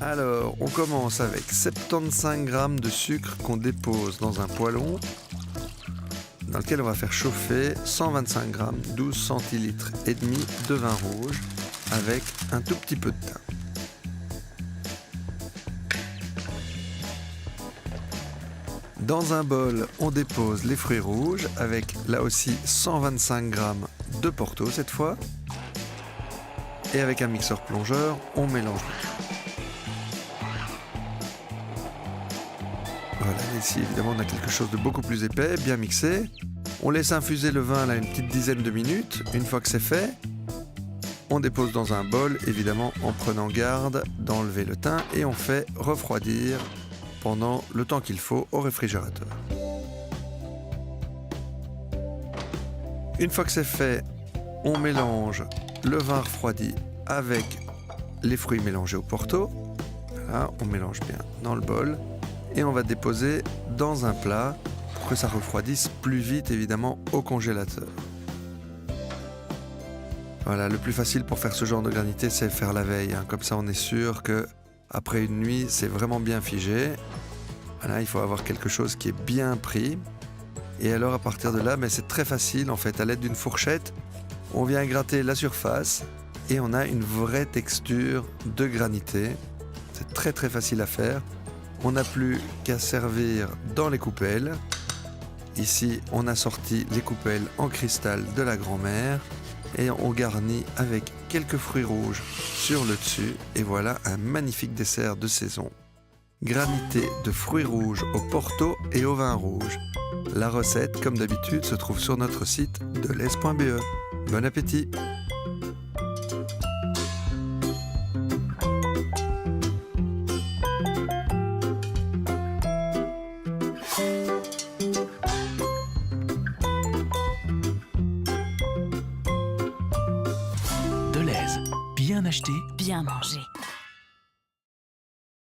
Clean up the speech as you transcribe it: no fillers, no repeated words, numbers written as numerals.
Alors, on commence avec 75 g de sucre qu'on dépose dans un poêlon dans lequel on va faire chauffer 125 g, 12 centilitres et demi de vin rouge avec un tout petit peu de thym. Dans un bol, on dépose les fruits rouges avec là aussi 125 g de Porto cette fois. Et avec un mixeur plongeur, on mélange le tout. Voilà, ici évidemment on a quelque chose de beaucoup plus épais, bien mixé. On laisse infuser le vin là une petite dizaine de minutes. Une fois que c'est fait, on dépose dans un bol, évidemment en prenant garde d'enlever le thym, et on fait refroidir pendant le temps qu'il faut au réfrigérateur. Une fois que c'est fait, on mélange le vin refroidi avec les fruits mélangés au Porto. Voilà, on mélange bien dans le bol et on va déposer dans un plat pour que ça refroidisse plus vite évidemment au congélateur. Voilà, le plus facile pour faire ce genre de granité, c'est faire la veille. Comme ça, on est sûr que après une nuit, c'est vraiment bien figé. Voilà, il faut avoir quelque chose qui est bien pris. Et alors, à partir de là, c'est très facile. En fait, à l'aide d'une fourchette, on vient gratter la surface et on a une vraie texture de granité. C'est très très facile à faire. On n'a plus qu'à servir dans les coupelles. Ici, on a sorti les coupelles en cristal de la grand-mère. Et on garnit avec quelques fruits rouges sur le dessus. Et voilà un magnifique dessert de saison. Granité de fruits rouges au Porto et au vin rouge. La recette, comme d'habitude, se trouve sur notre site delez.be. Bon appétit! Delez, bien acheté, Bien manger.